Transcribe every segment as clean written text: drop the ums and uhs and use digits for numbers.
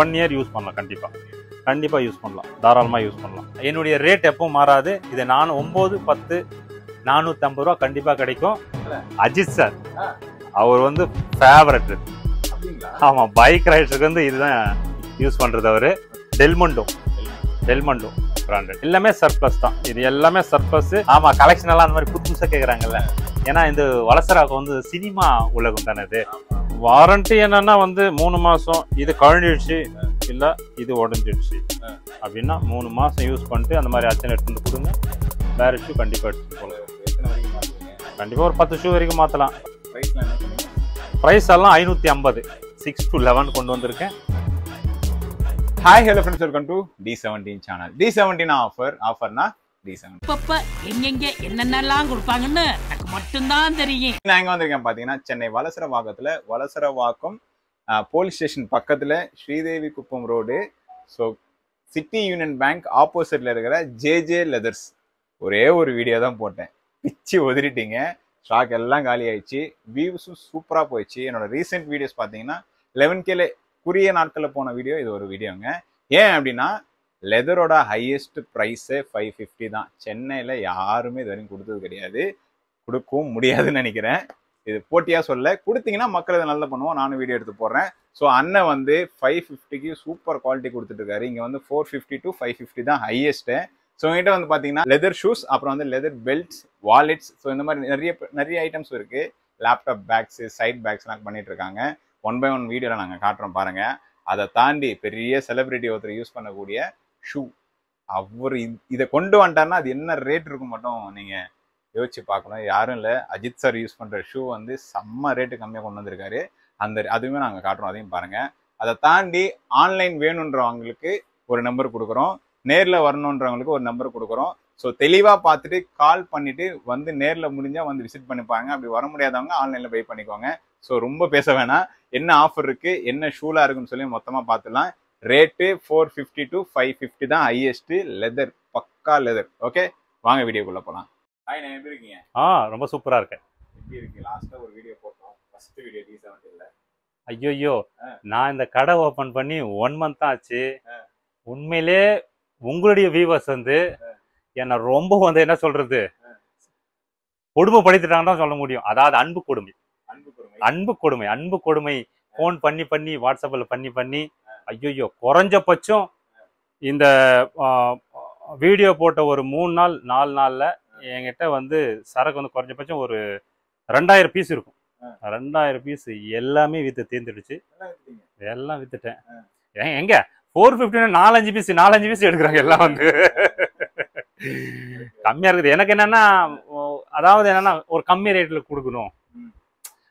1 year use பண்ணலாம். கண்டிப்பாக use பண்ணலாம், தாராளமாக யூஸ் பண்ணலாம். என்னுடைய ரேட் எப்பவும் மாறாது. இது நான் 9, 10, 450 ரூபா கண்டிப்பாக கிடைக்கும். அஜித் சார் அவர் வந்து ஃபேவரட். ஆமாம், பைக் ரைடருக்கு வந்து இதுதான் யூஸ் பண்ணுறது. அவர் டெல்மண்டோ பிராண்டட் எல்லாமே சர்ப்ளஸ் தான். இது எல்லாமே சர்ப்ளஸ். ஆமாம், கலெக்ஷன் எல்லாம் அந்த மாதிரி புதுசாக கேட்குறாங்கல்ல. ஏன்னா இந்த வளசராக வந்து சினிமா உலகம் தானே. இது வாரண்டி என்னன்னா வந்து 3 மாதம். இது கழண்டிடுச்சு இல்லை இது உடஞ்சிடுச்சு அப்படின்னா 3 மாதம் யூஸ் பண்ணிட்டு அந்த மாதிரி அச்சனை எடுத்து வந்து கொடுங்க. வேறு ஷூ கண்டிப்பாக எடுத்துட்டு போகலாம். கண்டிப்பாக ஒரு 10 ஷூ வரைக்கும் மாற்றலாம். ப்ரைஸ் எல்லாம் 550, 6 to 11 கொண்டு வந்திருக்கேன். Hi hello friends, welcome to D17 channel. D17 ஆஃபர்னா D17 அப்பப்ப எங்கெங்க என்னென்னலாம் கொடுப்பாங்கன்னு எனக்கு மட்டும்தான் தெரியும். நான் எங்க வந்திருக்கேன் பாத்தீங்கன்னா, சென்னை வலசரவாக்கத்துல வலசரவாக்கம் போலீஸ் ஸ்டேஷன் பக்கத்துல Sridevi Kuppam road. So city union bank ஆப்போசிட்ல இருக்கிற ஜே லெதர்ஸ். ஒரே ஒரு வீடியோ தான் போட்டேன், பிச்சு உதிரிட்டீங்க. ஸ்டாக் எல்லாம் காலி ஆயிடுச்சு. வியூஸும் சூப்பராக போயிடுச்சு. என்னோட ரீசெண்ட் வீடியோஸ் பார்த்தீங்கன்னா 11K குறுகிய நாட்களில் போன வீடியோ இது ஒரு வீடியோங்க. ஏன் அப்படின்னா, லெதரோட ஹையஸ்ட் ப்ரைஸே 550 தான். சென்னையில் யாருமே இது வரைக்கும் கொடுத்தது கிடையாது, கொடுக்கவும் முடியாதுன்னு நினைக்கிறேன். இது போட்டியாக சொல்ல, கொடுத்தீங்கன்னா மக்கள் இதை நல்லா பண்ணுவோம். நானும் வீடியோ எடுத்து போடுறேன். ஸோ அண்ணன் வந்து 550க்கு சூப்பர் குவாலிட்டி கொடுத்துட்ருக்காரு. இங்கே வந்து 450 to 550 தான் ஹையஸ்ட்டு. ஸோ என்கிட்ட வந்து பார்த்தீங்கன்னா லெதர் ஷூஸ், அப்புறம் வந்து லெதர் பெல்ட்ஸ், வாலெட்ஸ், ஸோ இந்த மாதிரி நிறைய ஐட்டம்ஸ் இருக்குது. லேப்டாப் பேக்ஸு, சைட் பேக்ஸ்லாம் பண்ணிட்டு இருக்காங்க. 1 by 1 வீடியோவில் நாங்கள் காட்டுறோம் பாருங்கள். அதை தாண்டி பெரிய செலிபிரிட்டி ஒருத்தர் யூஸ் பண்ணக்கூடிய ஷூ, அவர் இதை கொண்டு வந்துட்டாருன்னா அது என்ன ரேட் இருக்கும் மட்டும் நீங்கள் யோசிச்சு பார்க்கணும். யாரும் இல்லை, அஜித் சார் யூஸ் பண்ணுற ஷூ வந்து செம்ம ரேட்டு கம்மியாக கொண்டு வந்திருக்காரு. அதுவுமே நாங்கள் காட்டுறோம், அதையும் பாருங்கள். அதை தாண்டி ஆன்லைன் வேணுன்றவங்களுக்கு ஒரு நம்பர் கொடுக்குறோம், நேரில் வரணுன்றவங்களுக்கு ஒரு நம்பர் கொடுக்குறோம். ஸோ தெளிவாக பார்த்துட்டு கால் பண்ணிவிட்டு வந்து நேரில் முடிஞ்சால் வந்து விசிட் பண்ணிப்பாங்க. அப்படி வர முடியாதவங்க ஆன்லைனில் பே பண்ணிக்கோங்க. ஸோ ரொம்ப பேச வேணாம், என்ன ஆஃபர் இருக்குது, என்ன ஷூலாக இருக்குன்னு சொல்லி மொத்தமாக பார்த்துலாம். ரேட்டு 450 to 550 தான் ஹையஸ்ட்டு. லெதர், பக்கா லெதர். ஓகே, வாங்க வீடியோக்குள்ளே போகலாம். ஹாய், நான் எப்படி இருக்கீங்க? ரொம்ப சூப்பராக இருக்கேன். எப்படி இருக்கு? லாஸ்ட்டாக ஒரு வீடியோ போட்டோம், ஃபர்ஸ்ட் வீடியோ D17. ஐயோ, நான் இந்த கடை ஓப்பன் பண்ணி 1 month தான் ஆச்சு. உண்மையிலே உங்களுடைய வியூவர்ஸ் வந்து என்ன ரொம்ப வந்து என்ன சொல்றது, கொடுமைப்படுத்திட்டாங்கன்னு தான் சொல்ல முடியும். அதாவது அன்பு கொடுமை ஃபோன் பண்ணி வாட்ஸ்அப்பில் பண்ணி ஐயோ, குறைஞ்சபட்சம் இந்த வீடியோ போட்ட ஒரு 3 நாள் 4 நாளில் என்கிட்ட வந்து சரக்கு வந்து குறைஞ்சபட்சம் ஒரு 2000 பீஸ் இருக்கும். 2000 பீஸ் எல்லாமே விற்று தீர்ந்துடுச்சு. எல்லாம் வித்துட்டேன். எங்க 450 4-5 பீஸ் எடுக்கிறாங்க. எல்லாம் வந்து கம்மியா இருக்குது. எனக்கு என்னன்னா, அதாவது என்னன்னா, ஒரு கம்மி ரேட்ல கொடுக்கணும்.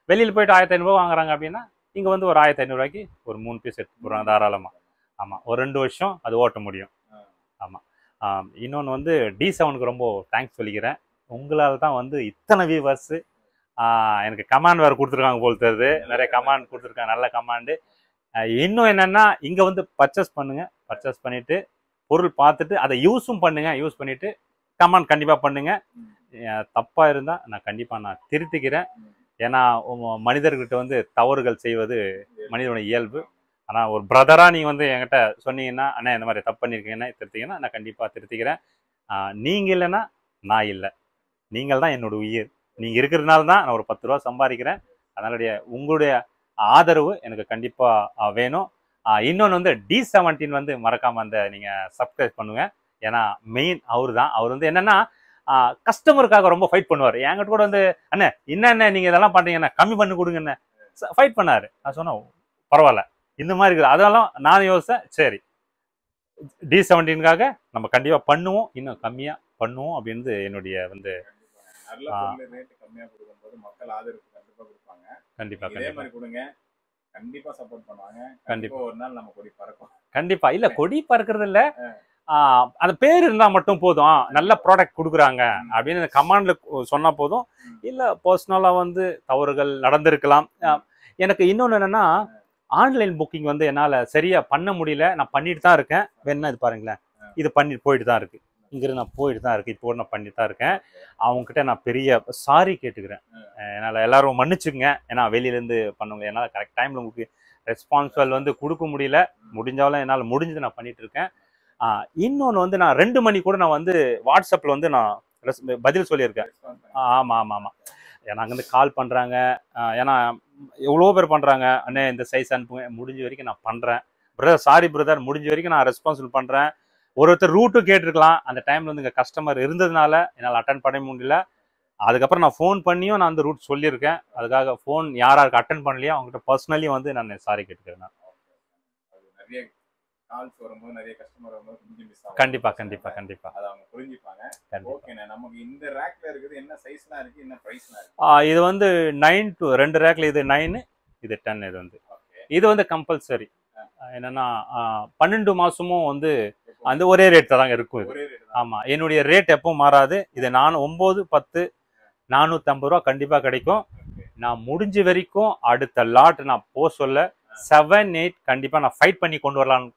வெளியில போயிட்டு 1500 ரூபாய் வாங்குறாங்க அப்படின்னா, இங்க வந்து ஒரு 1500 ரூபாய்க்கு ஒரு 3 பீஸ் எடுத்து போடுறாங்க தாராளமா. ஆமா, ஒரு 2 வருஷம் அது ஓட்ட முடியும். ஆமா. இன்னொன்று வந்து D7க்கு ரொம்ப தேங்க்ஸ் சொல்லிக்கிறேன். உங்களால தான் வந்து இத்தனை வியூவர்ஸ் எனக்கு கமாண்ட் வேறு கொடுத்துருக்காங்க போல் தெரியுது. நிறைய கமாண்ட் கொடுத்துருக்காங்க, நல்ல கமாண்டு. இன்னும் என்னன்னா, இங்க வந்து பர்ச்சேஸ் பண்ணிட்டு பொருள் பார்த்துட்டு அதை யூஸும் பண்ணுங்க. யூஸ் பண்ணிட்டு கமெண்ட் கண்டிப்பா பண்ணுங்க. தப்பா இருந்தா நான் திருத்திக்கிறேன். ஏன்னா மனிதர்கிட்ட வந்து தவறுகள் செய்வது மனிதனுடைய இயல்பு. ஆனா ஒரு பிரதரா நீங்க வந்து என்கிட்ட சொன்னீங்கன்னா, அண்ணா இந்த மாதிரி தப்பு பண்ணிருக்கீங்கன்னா திருத்திங்கன்னா நான் கண்டிப்பா திருத்திக்கிறேன். நீங்க இல்லைன்னா நான் இல்லை, நீங்கள் தான் என்னோட உயிர். நீங்க இருக்கிறதுனால தான் நான் ஒரு 10 ரூபா சம்பாதிக்கிறேன். அதனால உங்களுடைய ஆதரவு எனக்கு கண்டிப்பா வேணும். இன்னொன்று வந்து D17 வந்து மறக்காம அந்த நீங்க சப்ஸ்கிரைப் பண்ணுங்க. ஏன்னா மெயின் அவர் தான். அவர் வந்து என்னன்னா, கஸ்டமருக்காக ரொம்ப ஃபைட் பண்ணுவார். என்கிட்ட கூட வந்து, அண்ணே என்ன நீங்க இதெல்லாம் பண்றீங்கண்ணே, கம்மி பண்ணி கொடுங்கண்ணே, ஃபைட் பண்ணாரு. நான் சொன்னேன் பரவாயில்ல, இந்த மாதிரி இருக்குது. அதெல்லாம் நான் யோசிச்சேன், சரி D17க்காக நம்ம கண்டிப்பா பண்ணுவோம், இன்னும் கம்மியா பண்ணுவோம் அப்படின்னு என்னுடைய வந்து கண்டிப்பா சப்போர்ட் பண்ணுவாங்க. கண்டிப்பா ஒரு நாள் நம்ம கொடி பறக்கும். கண்டிப்பா இல்ல, கொடி பறக்கிறது இல்ல, அந்த பேர் இருந்தா மட்டும் போதும். நல்ல ப்ராடக்ட் கொடுக்குறாங்க அப்படின்னு கமாண்ட்ல சொன்னா போதும். இல்ல பர்சனலா வந்து தவறுகள் நடந்திருக்கலாம். எனக்கு இன்னொன்னு என்னன்னா, ஆன்லைன் புக்கிங் வந்து என்னால சரியா பண்ண முடியல. நான் பண்ணிட்டு தான் இருக்கேன். வேணா இது பாருங்களேன், இது பண்ணிட்டு போயிட்டு தான் இருக்கு. இங்கிருந்து நான் போயிட்டு தான் இருக்கு. இப்போ நான் பண்ணிட்டு தான் இருக்கேன். அவங்ககிட்ட நான் பெரிய சாரி கேட்டுக்கிறேன். என்னால் எல்லாரும் மன்னிச்சுங்க. ஏன்னா வெளியிலேருந்து பண்ணுங்க, என்னால் கரெக்ட் டைமில் உங்களுக்கு ரெஸ்பான்சிபிள் வந்து கொடுக்க முடியல. முடிஞ்சாலும் என்னால் முடிஞ்சது நான் பண்ணிட்டு இருக்கேன். இன்னொன்று வந்து நான் 2 மணி கூட நான் வந்து வாட்ஸ்அப்பில் வந்து நான் பதில் சொல்லியிருக்கேன். ஆமாம் ஆமாம் ஆமாம். ஏன்னா அங்கேருந்து கால் பண்ணுறாங்க. ஏன்னா எவ்வளோ பேர் பண்ணுறாங்க, அண்ணே இந்த சைஸ் அனுப்புங்க, முடிஞ்ச வரைக்கும் நான் பண்ணுறேன். பிரதர் சாரி பிரதர், முடிஞ்ச வரைக்கும் நான் ரெஸ்பான்சிபிள் பண்ணுறேன். ஒருத்தர் ரூட்டும் கேட்டிருக்கலாம், அந்த டைமில் வந்து இங்கே கஸ்டமர் இருந்ததுனால என்னால் அட்டன் பண்ண முடியல. அதுக்கப்புறம் நான் ஃபோன் பண்ணியும் நான் அந்த ரூட் சொல்லியிருக்கேன். அதுக்காக ஃபோன் யாருக்கு அட்டன் பண்ணலையோ அவங்ககிட்ட பர்சனலி வந்து நான் சாரி கேட்டுக்கிறேன். நிறைய கால்ஸ் வரும்போது நிறைய கஸ்டமர் வரும்போது கொஞ்சம் மிஸ் ஆகும். கண்டிப்பா கண்டிப்பா கண்டிப்பா அதை அவங்க புரிஞ்சுப்பாங்க. ஓகேண்ணே, நமக்கு இந்த ரேக்ல இருக்குது என்ன சைஸ்லாம் இருக்கு, என்ன பிரைஸ்லாம் இருக்கு? இது வந்து 9 to 2 ரேக்ல இது 9, இது 10. இது வந்து கம்பல்சரி. என்னன்னா 12 மாசமும் வந்து அந்த ஒரே ரேட் தாங்க இருக்கும் இது. ஆமா, என்னுடைய ரேட் எப்பவும் மாறாது. இது நான் 9, 10, 450 ரூபா கண்டிப்பா கிடைக்கும். நான் முடிஞ்ச வரைக்கும் அடுத்த லாட் நான் சொல்ல 7, 8 கண்டிப்பா நான் ஃபைட் பண்ணி கொண்டு வரலான்னு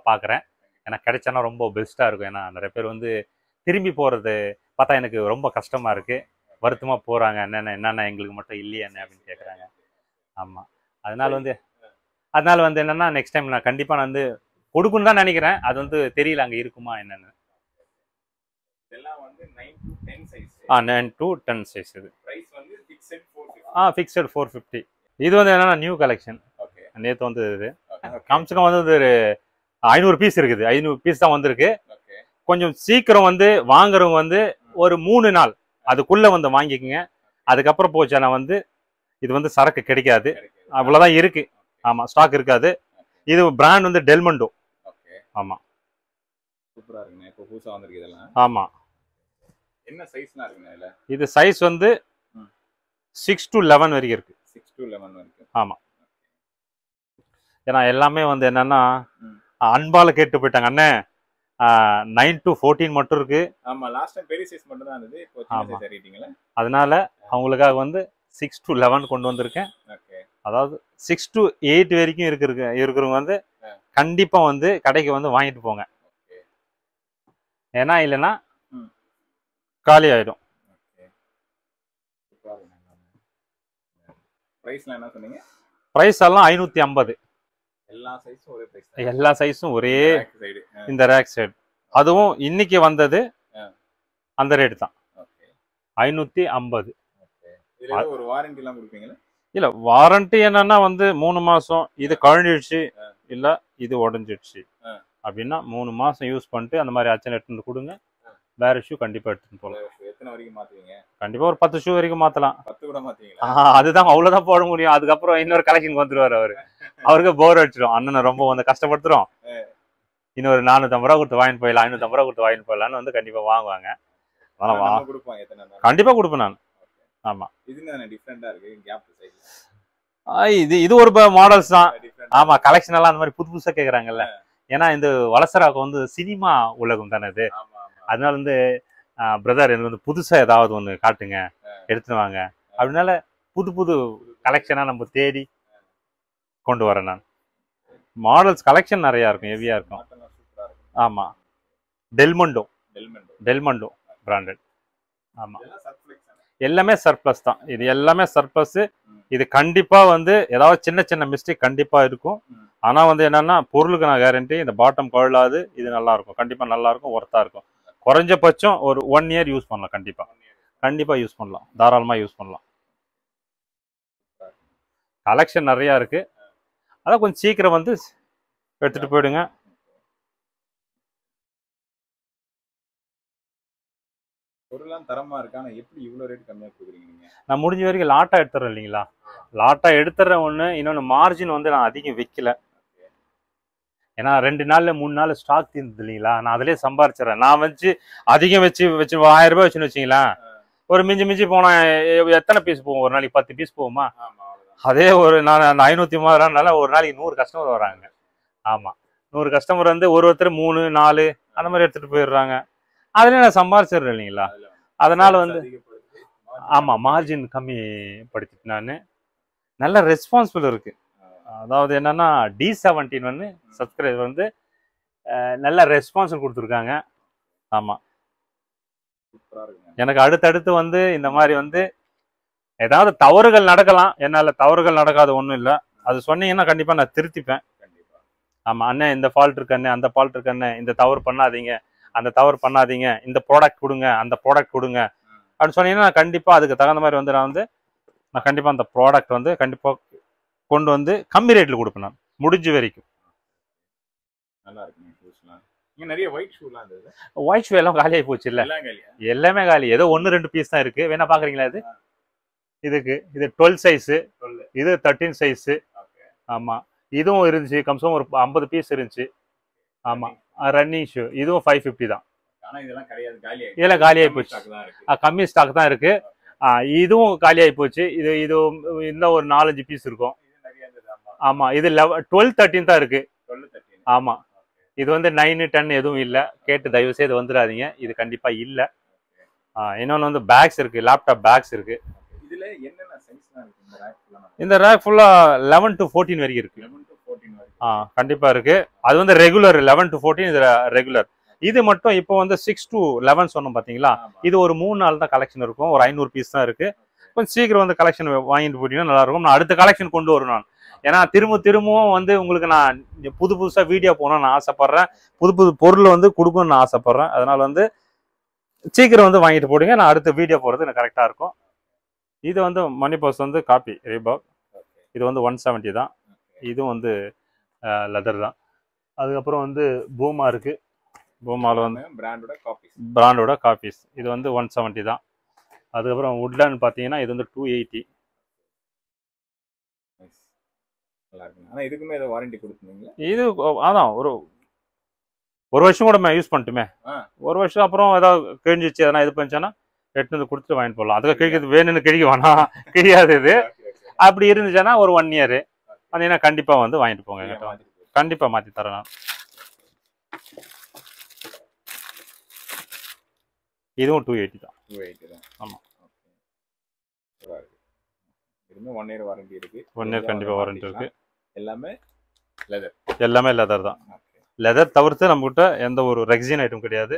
பாக்குறேன். எனக்கு கிடைச்சானா ரொம்ப பெஸ்டா இருக்கும். ஏன்னா நிறைய பேர் வந்து திரும்பி போறது பார்த்தா எனக்கு ரொம்ப கஷ்டமா இருக்கு, வருத்தமா போறாங்க. என்னென்ன எங்களுக்கு மட்டும் இல்லையா என்ன அப்படின்னு கேட்குறாங்க. ஆமா, அதனால வந்து என்னன்னா நெக்ஸ்ட் டைம் நான் கண்டிப்பா நான் வந்து கொடுக்கணும்னு தான் நினைக்கிறேன். அது வந்து தெரியல அங்க இருக்குமா என்னன்னு. இதெல்லாம் வந்து 9 to 10 சைஸ். 9 to 10 size. இது பிரைஸ் வந்து ஃபிக்ஸட் 450. ஃபிக்ஸட் 450. இது வந்து என்னன்னா நியூ கலெக்ஷன். ஓகே, நேத்து வந்து இது கம்சகம் வந்து ஒரு 500 பீஸ் இருக்குது. 500 பீஸ் தான் வந்திருக்கு. கொஞ்சம் சீக்கிரம் வந்து வாங்குறவங்க வந்து ஒரு 3 நாள் அதுக்குள்ள வந்து வாங்கிக்கோங்க. அதுக்கப்புறம் போச்சுன்னா வந்து இது வந்து சரக்கு கிடைக்காது, அவ்வளவுதான் இருக்கு. ஆமா, ஸ்டாக் இருக்காது. இது பிராண்ட் வந்து டெல்மண்டோ. ஆமா, சூப்பரா இருக்குங்க. இப்போ புதுசா வந்திருக்கு இதெல்லாம். ஆமா. என்ன சைஸ்லாம் இருக்குங்க இதுல? இது சைஸ் வந்து 6 to 11 வரைக்கும் இருக்கு. 6 to 11 வரைக்கும். ஆமா, ஏன்னா எல்லாமே வந்து என்னன்னா அன்பால கேட்டு போயிட்டாங்க, அண்ணே 9 to 14 மட்டும் இருக்கு. ஆமா, லாஸ்ட் டைம் பெரிய சைஸ் மட்டும் தான் இருந்தது, இப்போ சின்ன சைஸ் ஏறிட்டீங்களா? அதனால அவங்களுக்காக வந்து 6 to 11 கொண்டு வந்திருக்கேன். ஓகே, அதாவது 6 to 8 வரைக்கும் இருக்கிறவங்க வந்து கண்டிப்பா வந்து கடைக்கு வந்து வாங்கிட்டு போங்க. ஏன்னா இல்லைன்னா காலி ஆயிடும். பிரைஸ்லாம் என்ன சொன்னீங்க? பிரைஸ் எல்லாம் 550. எல்லா சைஸும் ஒரே பிரைஸ். எல்லா சைஸும் ஒரே சைடு. இந்த ரேக் சைடு. அதுவும் இன்னைக்கு வந்தது அந்த ரேட் தான், 550. இதுல ஒரு வாரண்டி எல்லாம் கொடுப்பீங்களா? இல்ல, வாரண்டி என்னன்னா வந்து 3 மாசம். இது கழண்டிடுச்சு இல்ல இது உடஞ்சிடுச்சு அப்படின்னா 3 மாசம் யூஸ் பண்ணிட்டு அந்த மாதிரி ஆச்சு எடுத்துட்டு கொடுங்க. வேற ஷூ கண்டிப்பா எடுத்துட்டு போகலாம். எத்தனை வரைக்கும் மாத்துவீங்க? கண்டிப்பா ஒரு 10 ஷூ வரைக்கும் மாத்தலாம். 10 கூட மாத்துவீங்களா? அதுதான், அவ்வளவுதான் போட முடியும். அதுக்கப்புறம் இன்னொரு கலெக்ஷன் வந்துருவாரு அவரு. அவருக்கு போர் அடிச்சிடும், அண்ணனை ரொம்ப வந்து கஷ்டப்படுத்துறோம், இன்னொரு 450 ரூபா கொடுத்து வாங்கிட்டு போயிடலாம், 550 ரூபா கொடுத்து வாங்கிட்டு போயிடலான்னு வந்து கண்டிப்பா வாங்குவாங்க. கண்டிப்பா கொடுப்பேன் நான். ஆமா, இது ஒரு மாடல்ஸ் தான். ஆமா, கலெக்ஷன் எல்லாம் அந்த மாதிரி புது புதுசா கேக்குறாங்கல்ல. ஏன்னா இந்த வலசராவுக்கு வந்து சினிமா உலகம் தானே இது. அதனால வந்து பிரதர் எனக்கு வந்து புதுசா ஏதாவது ஒண்ணு காட்டுங்க, எடுத்துட்டு வாங்க அப்படின்னால புது புது கலெக்ஷனா நம்ம தேடி கொண்டு வரேன் நான். மாடல்ஸ் கலெக்ஷன் நிறைய இருக்கும், ஹெவியா இருக்கும். ஆமா, டெல்மண்டோ பிராண்டட். ஆமா, எல்லாமே சர்ப்ளஸ் தான். இது எல்லாமே சர்ப்ளஸ். இது கண்டிப்பா வந்து ஏதாவது சின்ன சின்ன மிஸ்டேக் கண்டிப்பா இருக்கும். ஆனா வந்து என்னன்னா பொருளுக்கு நான் கேரண்டி, இந்த பாட்டம் கழலாது. இது நல்லா இருக்கும், கண்டிப்பா நல்லா இருக்கும், ஒர்த்தா இருக்கும். குறைஞ்சபட்சம் ஒரு 1 இயர் யூஸ் பண்ணலாம். கண்டிப்பா யூஸ் பண்ணலாம், தாராளமா யூஸ் பண்ணலாம். கலெக்ஷன் நிறைய இருக்கு. அதான் கொஞ்சம் சீக்கிரம் வந்து எடுத்துட்டு போயிடுங்க. பொருளாம் தரமா இருக்கு. ஆனா எப்படி இவ்வளவு ரேட் கம்மியா கொடுக்குறீங்க நீங்க? நான் முடிஞ்ச வரைக்கும் லாட்டா எடுத்துறேன் இல்லைங்களா. லாட்டா எடுத்துறேன் ஒண்ணு. இன்னொன்னு மார்ஜின் வந்து நான் அதிகம் வைக்கல. ஏன்னா 2 நாள்ல 3 நாள் ஸ்டாக் தீர்ந்தது இல்லைங்களா. நான் அதிலே சம்பாரிச்சிடறேன். நான் வச்சு அதிகம் வச்சு 1000 ரூபாய் வச்சுன்னு வச்சிங்களா, ஒரு மிஞ்சி போனா எத்தனை பீஸ் போகும்? ஒரு நாளைக்கு 10 பீஸ் போகுமா? அதே ஒரு நான் 530 ரூபாய்னால ஒரு நாளைக்கு 100 கஸ்டமர் வராங்க. ஆமா, 100 கஸ்டமர் வந்து ஒருத்தர் 3, 4 அந்த மாதிரி எடுத்துட்டு போயிடுறாங்க. அதுல நான் சம்பாரிச்சிடுறேன் இல்லைங்களா. அதனால வந்து ஆமா, மார்ஜின் கம்மி படுத்திட்டு நான் நல்ல ரெஸ்பான்சிபிள் இருக்கு. அதாவது என்னன்னா D17 வந்து சப்ஸ்கிரைபர் வந்து நல்ல ரெஸ்பான்சிபிள் கொடுத்துருக்காங்க. ஆமா, எனக்கு அடுத்தடுத்து வந்து இந்த மாதிரி வந்து ஏதாவது தவறுகள் நடக்கலாம். என்னால தவறுகள் நடக்காத ஒன்றும் இல்லை. அது சொன்னீங்கன்னா கண்டிப்பா நான் திருத்திப்பேன். ஆமா, அண்ணே இந்த ஃபால்ட் இருக்கு அண்ணே, அந்த ஃபால்ட் இருக்கு அண்ணே, இந்த தவறு பண்ணாதீங்க, அந்த தவறு பண்ணாதீங்க, இந்த ப்ராடக்ட் கொடுங்க, அந்த ப்ராடக்ட் கொடுங்க அப்படின்னு சொன்னீங்கன்னா நான் கண்டிப்பா அதுக்கு தகுந்த மாதிரி வந்து நான் கண்டிப்பா அந்த ப்ராடக்ட் வந்து கண்டிப்பா கொண்டு வந்து கம்மி ரேட்ல கொடுப்பேன் நான் முடிஞ்ச வரைக்கும். நல்லா இருக்கு ஷூஸ்லாம். இங்க நிறைய ஒயிட் ஷூலாம் இருந்தது. ஒயிட் ஷூ எல்லாம் காலியாகி போச்சு இல்ல, எல்லாமே காலி. ஏதோ 1-2 பீஸ் தான் இருக்கு. வேணா பாக்குறீங்களா? இது 12 சைஸ், இது 13 சைஸ். ஆமா, இதுவும் இருந்துச்சு, கம்சம் ஒரு 50 பீஸ் இருந்துச்சு. ஆமா, ரன்னிங் ஷூ இதுவும் 550 தான். ஆனா இதெல்லாம் கிடையாது, இதெல்லாம் காலியாகி போச்சு, கம்மி ஸ்டாக் தான் இருக்கு. இதுவும் காலியாகி போச்சு. இது இன்னும் ஒரு 4-5 பீஸ் இருக்கும். ஆமா, இது 12 13 தான் இருக்கு. ஆமா, இது வந்து 9 10 எதுவும் இல்லை. கேட்டு தயவு செய்து வந்துடாதீங்க, இது கண்டிப்பா இல்லை. இன்னொன்று வந்து பேக்ஸ் இருக்கு, லேப்டாப் பேக்ஸ் இருக்கு. இதுல என்னென்ன சைஸ்லாம் இருக்கு இந்த ரேக் ஃபுல்லா? இந்த ரேக் ஃபுல்லா 11 to 14 வரைக்கும் இருக்கு. 11 to 14 வரைக்கும் கண்டிப்பா இருக்கு. அது வந்து ரெகுலர் 11 to 14 இது ரெகுலர். இது மட்டும் இப்போ வந்து 6 to 11 சொன்னோம் பாத்தீங்களா, இது ஒரு 3 நாள் தான் கலெக்ஷன் இருக்கும். ஒரு 500 பீஸ் தான் இருக்கு. கொஞ்சம் சீக்கிரம் வந்து கலெக்ஷன் வாங்கிட்டு போட்டீங்கன்னா நல்லா இருக்கும். நான் அடுத்த கலெக்ஷன் கொண்டு வரும் நான். ஏன்னா திரும்பவும் வந்து உங்களுக்கு நான் புதுசா வீடியோ போகணும்னு நான் ஆசைப்படுறேன். புது பொருள் வந்து கொடுக்கணும்னு நான் ஆசைப்படுறேன். அதனால வந்து சீக்கிரம் வந்து வாங்கிட்டு போடுங்க. நான் அடுத்த வீடியோ போறது எனக்கு கரெக்டா இருக்கும். இது வந்து மணி பர்ஸ் வந்து காப்பி ரீபாக். இது வந்து 170 தான். இதுவும் வந்து லெதர் தான். அதுக்கப்புறம் வந்து பூமா இருக்கு. பூமாவில் வந்து பிராண்டோட காப்பீஸ். இது வந்து 170 தான். அதுக்கப்புறம் வுட்லேண்ட் பார்த்தீங்கன்னா இது வந்து 280. ஆனா இதுக்குமே ஏதோ வாரண்டி கொடுத்துருந்தீங்க? இது அதான் ஒரு வருஷம் கூட யூஸ் பண்ணிட்டுமே. ஒரு வருஷம் அப்புறம் ஏதாவது கிழிஞ்சிச்சு எதனா இது பண்ணிச்சானா எடுத்து வந்து கொடுத்துட்டு வாங்கிட்டு போகலாம். அதுக்கு கிழிக்கிறது வேணும்னு கிழிக்க வேணாம், கிழியாது. இது அப்படி இருந்துச்சுன்னா ஒரு 1 இயர் வந்தீங்கன்னா கண்டிப்பா வந்து வாங்கிட்டு போங்க. கண்டிப்பா மாத்தி தரேன் நான். இதுவும் 280 தான். 280 தான். ஆமா, இதுமே 1 இயர் வாரண்டி இருக்கு. 1 இயர் கண்டிப்பா வாரண்டி இருக்கு. எல்லாமே லெதர் தான். லெதர் தவிர்த்து நம்ம கிட்ட எந்த ஒரு ரெக்ஸின் ஐட்டம் கிடையாது.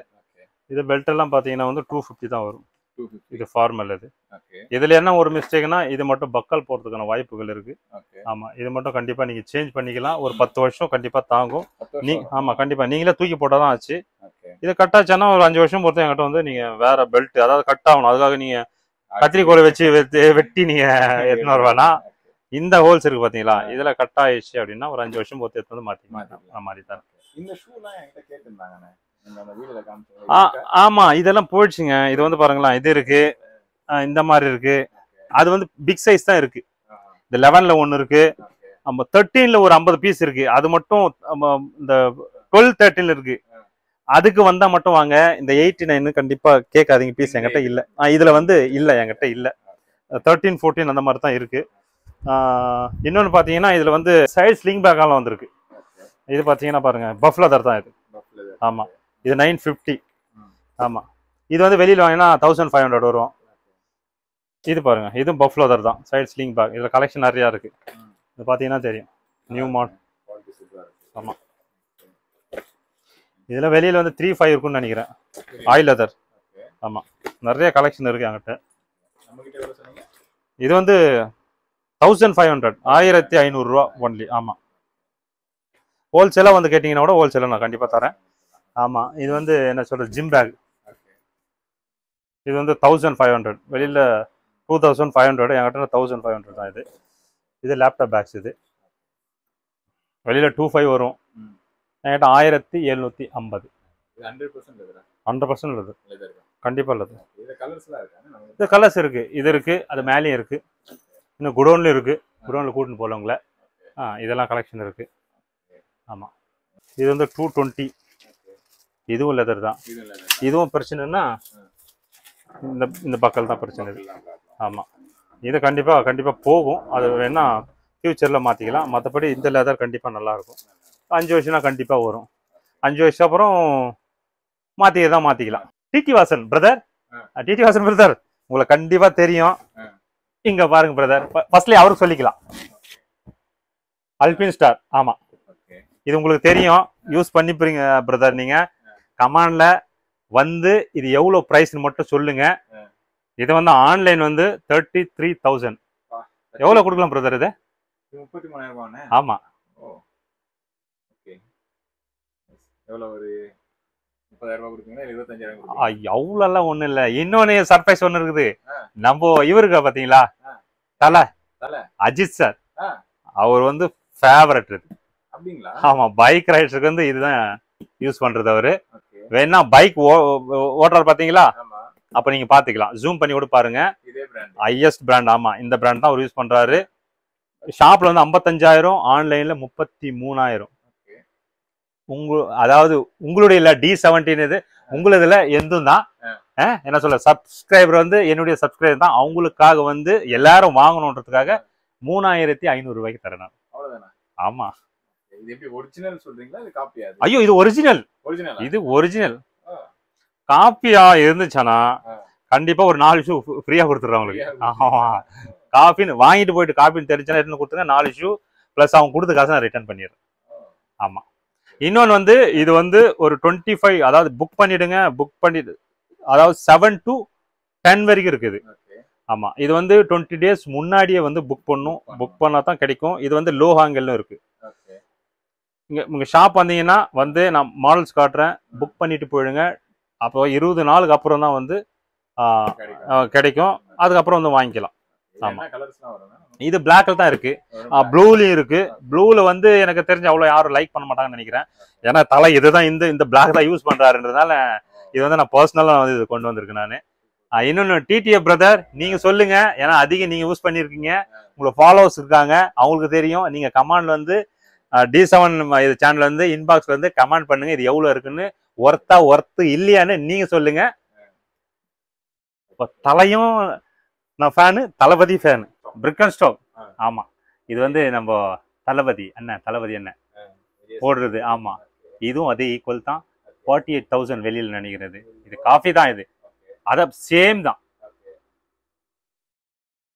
இது பெல்ட் எல்லாம் பாத்தீங்கன்னா வந்து 250 தான் வரும். இது ஃபார்மல். இதுல என்ன ஒரு மிஸ்டேக்னா இது மட்டும் பக்கல் போறதுக்கான வாய்ப்புகள் இருக்கு. ஆமா, இது மட்டும் கண்டிப்பா நீங்க சேஞ்ச் பண்ணிக்கலாம். ஒரு 10 வருஷம் கண்டிப்பா தாங்கும். ஆமா, கண்டிப்பா நீங்களே தூக்கி போட்டாதான் ஆச்சு. இது கட் ஆச்சுன்னா ஒரு 5 வருஷம் பொறுத்த என்கிட்ட வந்து நீங்க வேற பெல்ட், அதாவது கட் ஆகணும், அதுக்காக நீங்க கத்திரிக்கோலை வச்சு வெட்டி நீங்க எடுத்துன்னு வருவானா. இந்த ஹோல்ஸ் இருக்கு பாத்தீங்களா, இதுல கட் ஆயிடுச்சு அப்படின்னா ஒரு 5 வருஷம் பொறுத்து எடுத்து வந்து மாத்தி தரேன். இந்த ஷூலாம் என்கிட்ட கேட்டிருந்தாங்கண்ணே. ஆமா, இதெல்லாம் போயிடுச்சுங்க. இது வந்து பாருங்களேன், இது இருக்கு, இந்த மாதிரி இருக்கு. அது வந்து பிக் சைஸ் தான் இருக்கு. இந்த 11ல 1 இருக்கு. நம்ம 13ல ஒரு 50 பீஸ் இருக்கு. அது மட்டும் இந்த 12 13ல இருக்கு. அதுக்கு வந்தா மட்டும் வாங்க. இந்த 89 கண்டிப்பா கேட்காதீங்க, பீஸ் என்கிட்ட இல்ல. இதுல வந்து இல்ல, என்கிட்ட இல்ல. 13 14 அந்த மாதிரி தான் இருக்கு. இன்னொன்னு பாத்தீங்கன்னா இதுல வந்து சைடு ஸ்லிங் பேக்காலாம் வந்திருக்கு. இது பாத்தீங்கன்னா பாருங்க, பஃப் லெதர் தான் இது. ஆமா, இது 950. ஆமா, இது வந்து வெளியில வாங்கினா 1500 வரும். இது பாருங்க, இதுவும் பஃப் லெதர் தான், சைடு ஸ்லிங் பேக். இதுல கலெக்ஷன் நிறைய இருக்கு. இது பாத்தீங்கன்னா தெரியும், நியூ மாடல். ஆமா, இதுல வெளியில வந்து 3.5 இருக்கும்னு நினைக்கிறேன், ஆயில் லெதர். ஆமா, நிறைய கலெக்ஷன் இருக்கு என்கிட்ட. இது வந்து 1500, 1500 ரூபா ஒன்லி. ஆமா, ஹோல்சேலா வந்து கேட்டீங்கன்னா கூட ஹோல்சேலா நான் கண்டிப்பா தரேன். ஆமா, இது வந்து என்ன சொல்றது, ஜிம் பேக். இது வந்து 1500, வெளியில 2500, என்கிட்ட 1500 தான். இது லேப்டாப் பேக்ஸ். இது வெளியில 25 வரும், என்கிட்ட 1750. 100% லெதர், கண்டிப்பா லெதர். இது கலர்ஸ் இருக்கு, இது இருக்கு, அது மேலேயும் இருக்கு, இன்னும் குடோன்லயும் இருக்கு. குடோன்ல கூட்டின்னு போல உங்களை. இதெல்லாம் கலெக்ஷன் இருக்கு. ஆமா, இது வந்து 220. இதுவும் லெதர் தான். இதுவும் பிரச்சனைன்னா இந்த பக்கல் தான் பிரச்சனை. ஆமா, இது கண்டிப்பா போகும். அது வேணா ஃபியூச்சர்ல மாத்திக்கலாம். மற்றபடி இந்த லெதர் கண்டிப்பா நல்லா இருக்கும். 5 வருஷம்னா கண்டிப்பா வரும். 5 வருஷம் அப்புறம் மாத்திக்கலாம். TT Vasan brother, TT Vasan brother உங்களை கண்டிப்பா தெரியும். இங்க பாருங்க பிரதர், ஃபர்ஸ்ட்லயே அவருக்கு சொல்லிக்கலாம். Albin star. ஆமா, இது உங்களுக்கு தெரியும், யூஸ் பண்ணிப்பீங்க பிரதர். நீங்க கமாண்ட்ல வந்து இது எவ்வளவு பிரைஸ்னு மட்டும் சொல்லுங்க. இது வந்து ஆன்லைன் வந்து 33,000. எவ்வளவு கொடுக்கலாம் பிரதர்? இது 33,000 ஆமா. ஓ ஓகே. எவ்வளவு ஒரு 30,000 கொடுப்பீங்களா இல்ல 25,000 கொடுப்பீங்களா? அவ்வளோலாம் ஒண்ணும் இல்ல. இன்னொன்னு சர்ப்ரைஸ் ஒண்ணு இருக்குது. நம்ம இவருக்கு பாத்தீங்களா தலை அஜித் சார், அவர் வந்து ஃபேவரட் இது. அப்படிங்களா? ஆமா, பைக் ரைடருக்கு வந்து இதுதான் யூஸ் பண்றது அவரு. வேணா பைக் ஓட்டுறாரு பாத்தீங்களா, அப்ப நீங்க பாத்துக்கலாம், ஜூம் பண்ணி கூட பாருங்க. இதே பிராண்ட், ஹையஸ்ட் பிராண்ட். ஆமா, இந்த பிராண்ட் தான் அவர் யூஸ் பண்றாரு. ஷாப்ல வந்து 55,000, ஆன்லைன்ல 33,000. அதாவது உங்களுடைய இல்ல D17 இது, உங்களுதுல எந்தும் தான். என்ன சொல்ல, சப்ஸ்கிரைபர் வந்து என்னுடைய சப்ஸ்கிரைபர் தான், அவங்களுக்காக வந்து எல்லாரும் வாங்கணுன்றதுக்காக 3,500 ரூபாய்க்கு தரணும். அவ்வளவுதானா? ஆமா. இது எப்படி ஒரிஜினல் சொல்றீங்களா இல்ல காப்பியா? ஐயோ, இது ஒரிஜினல். இது ஒரிஜினல். காப்பியா இருந்துச்சானா கண்டிப்பா ஒரு 4 ஷூ ஃப்ரீயா கொடுத்துடுறேன் உங்களுக்கு. ஆமா, காப்பின்னு வாங்கிட்டு போயிட்டு காப்பின்னு தெரிஞ்சுனா ரிட்டர்ன் கொடுத்துங்க. 4 ஷூ பிளஸ் அவங்க கொடுத்த காசை நான் ரிட்டர்ன் பண்ணிடுறேன். ஆமா. இன்னொன்று வந்து இது வந்து ஒரு 25, அதாவது புக் பண்ணிடுங்க. புக் பண்ணிட்டு அதாவது 7 to 10 வரைக்கும் இருக்குது. ஆமா, இது வந்து 20 days முன்னாடியே வந்து புக் பண்ணும். புக் பண்ணா தான் கிடைக்கும். இது வந்து லோ ஹாங்கல்லும் இருக்கு. உங்க ஷாப் வந்தீங்கன்னா வந்து நான் மாடல்ஸ் காட்டுறேன், புக் பண்ணிட்டு போயிடுங்க. அப்போ 20 நாளுக்கு அப்புறம் தான் வந்து கிடைக்கும். அதுக்கப்புறம் வந்து வாங்கிக்கலாம். ஆமா, இது பிளாக்ல தான் இருக்கு. ப்ளூலயும் இருக்கு. ப்ளூல வந்து எனக்கு தெரிஞ்ச அவ்வளவு யாரும் லைக் பண்ண மாட்டாங்கன்னு நினைக்கிறேன். ஏன்னா தலை இதுதான் இந்த பிளாக் தான் யூஸ் பண்றாருன்றதுனால இது வந்து நான் பர்சனலா வந்து இது கொண்டு வந்திருக்கேன் நானு. இன்னொன்னு டிடிஎஃப் பிரதர், நீங்க சொல்லுங்க. ஏன்னா அதிகம் நீங்க யூஸ் பண்ணிருக்கீங்க, உங்களுக்கு ஃபாலோவர்ஸ் இருக்காங்க, அவங்களுக்கு தெரியும். நீங்க கமெண்ட்ல வந்து D7 இது சேனல் வந்து இன்பாக்ஸ்ல வந்து கமெண்ட் பண்ணுங்க, இது எவ்வளவு இருக்குன்னு, ஒர்த்து இல்லையான்னு நீங்க சொல்லுங்க. தலையும் நான் fan, Thalapathy fan, brick and stock. ஆமா, இது வந்து நம்ம தளபதி அண்ணன் போடுறது. ஆமா, இதுவும் அதே ஈக்குவல் தான். 48,000 வெளியில் நினைக்கிறது. இது காஃபி தான், இது அத சேம் தான்.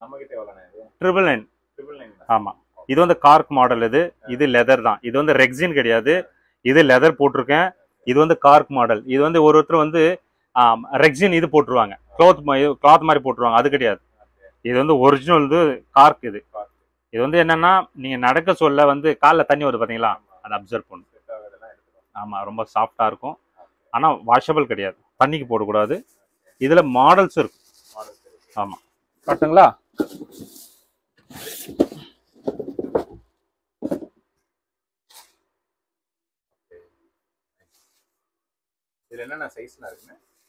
999. ஆமா, இது வந்து கார்க் மாடல். இது லெதர் தான். இது வந்து ரெக்ஸின் கிடையாது, இது லெதர் போட்டிருக்கேன். இது வந்து கார்க் மாடல். இது வந்து ஒருத்தர் வந்து ரெக்ஸின் இது போட்டுருவாங்க, கிளாத் மாதிரி போட்டுருவாங்க. அது கிடையாது, இது வந்து ஒரிஜினல் கார்க். இது வந்து என்னன்னா, நீங்க நடக்க சொல்ல வந்து காலில் தண்ணி வருது பாத்தீங்களா, அதை அப்சர்வ் பண்ணும். ஆமா, ரொம்ப சாஃப்டா இருக்கும். ஆனா வாஷபிள் கிடையாது, தண்ணிக்கு போடக்கூடாது. இதுல மாடல்ஸ் இருக்கு. ஆமா, காட்டுங்களா?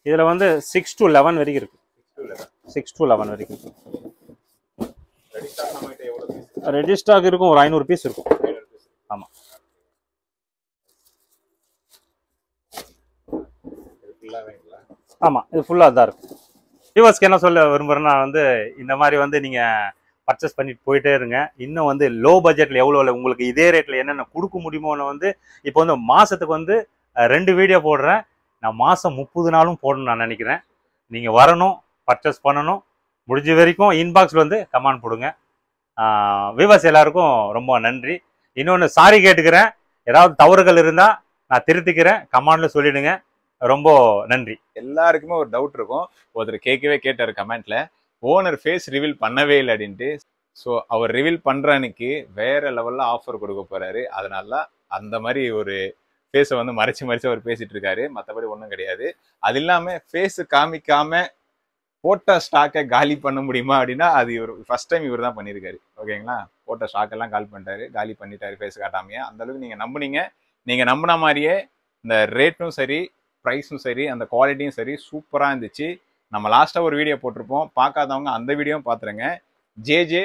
இதுல வந்து 6 to 11 வரைக்கும் இருக்கு. 6 to 11 வரைக்கும் ரெடி ஸ்டாக் இருக்கும். ஒரு 500 பீஸ் இருக்கும். ஆமா, ஆமா, இது ஃபுல்லா தான் இருக்கு. வியூவர்ஸ்க்கு என்ன சொல்ல விரும்புறேன்னா வந்து, இந்த மாதிரி வந்து நீங்க பர்ச்சேஸ் பண்ணிட்டு போயிட்டே இருங்க. இன்னும் வந்து லோ பட்ஜெட்ல எவ்வளவு உங்களுக்கு இதே ரேட்ல என்னென்ன கொடுக்க முடியுமோன்னு வந்து, இப்போ வந்து மாசத்துக்கு வந்து 2 வீடியோ போடுறேன். நான் மாசம் 30 நாளும் போடணும்னு நான் நினைக்கிறேன். நீங்க வரணும், பர்ச்சேஸ் பண்ணணும். முடிஞ்ச வரைக்கும் இன்பாக்ஸ்ல வந்து கமெண்ட் போடுங்க. வியூவர்ஸ் எல்லாருக்கும் ரொம்ப நன்றி. இன்னொன்று சாரி கேட்டுக்கிறேன், ஏதாவது தவறுகள் இருந்தா நான் திருத்திக்கிறேன், கமெண்ட்ல சொல்லிடுங்க. ரொம்ப நன்றி. எல்லாருக்குமே ஒரு டவுட் இருக்கும். ஒருத்தர் கேட்டாரு கமெண்ட்ல, ஓனர் ஃபேஸ் ரிவீல் பண்ணவே இல்லை அப்படின்ட்டு. ஸோ அவர் ரிவீல் பண்ற அன்னைக்கு வேற லெவல்ல ஆஃபர் கொடுக்க போறாரு. அதனால அந்த மாதிரி ஒரு ஃபேஸை வந்து மறைச்சு அவர் பேசிட்டு இருக்காரு. மற்றபடி ஒன்றும் கிடையாது. அது இல்லாம ஃபேஸ் காமிக்காம போட்ட ஸ்டாக்கை காலி பண்ண முடியுமா அப்படின்னா, அது இவர் ஃபர்ஸ்ட் டைம் இவர் தான் பண்ணியிருக்காரு. ஓகேங்களா? போட்ட ஸ்டாக் எல்லாம் காலி பண்ணிட்டாரு ஃபேஸ் காட்டாமையே. அந்த அளவுக்கு நீங்க நம்புனீங்க. நீங்க நம்பின மாதிரியே இந்த ரேட்டும் சரி, ப்ரைஸும் சரி, அந்த குவாலிட்டியும் சரி சூப்பராக இருந்துச்சு. நம்ம லாஸ்ட்டாக ஒரு வீடியோ போட்டிருப்போம், பார்க்காதவங்க அந்த வீடியோவும் பார்த்துருங்க. ஜேஜே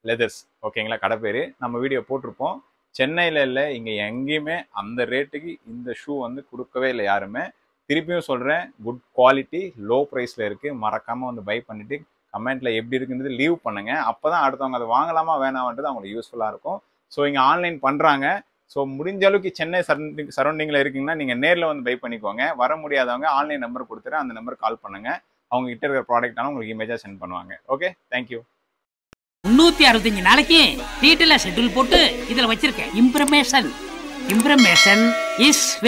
லெதர்ஸ், ஓகேங்களா? கடை பேர். நம்ம வீடியோ போட்டிருப்போம். சென்னையில் இல்லை, இங்கே எங்கேயுமே அந்த ரேட்டுக்கு இந்த ஷூ வந்து கொடுக்கவே இல்லை யாருமே. திருப்பியும் சொல்கிறேன், குட் குவாலிட்டி, லோ ப்ரைஸில் இருக்குது. மறக்காமல் வந்து பை பண்ணிவிட்டு கமெண்ட்டில் எப்படி இருக்குன்றது லீவ் பண்ணுங்கள். அப்போ தான் அடுத்தவங்க அதை வாங்கலாமா வேணாமன்றது அவங்களுக்கு யூஸ்ஃபுல்லாக இருக்கும். ஸோ இங்கே ஆன்லைன் பண்ணுறாங்க. ஸோ முடிஞ்ச அளவுக்கு சென்னை சரௌண்டிங்கில் இருக்கீங்கன்னா நீங்கள் நேரில் வந்து பை பண்ணிக்கோங்க. வர முடியாதவங்க ஆன்லைன் நம்பர் கொடுத்துட்டு அந்த நம்பர் கால் பண்ணுங்கள். அவங்க கிட்ட இருக்கிற ப்ராடக்டான உங்களுக்கு இமேஜாக சென்ட் பண்ணுவாங்க. Okay, thank you. 365 நாளைக்கு டீட்டெயிலாக ஷெட்யூல் போட்டு இதில் வச்சிருக்கேன். இம்ப்ரமேஷன் இஸ்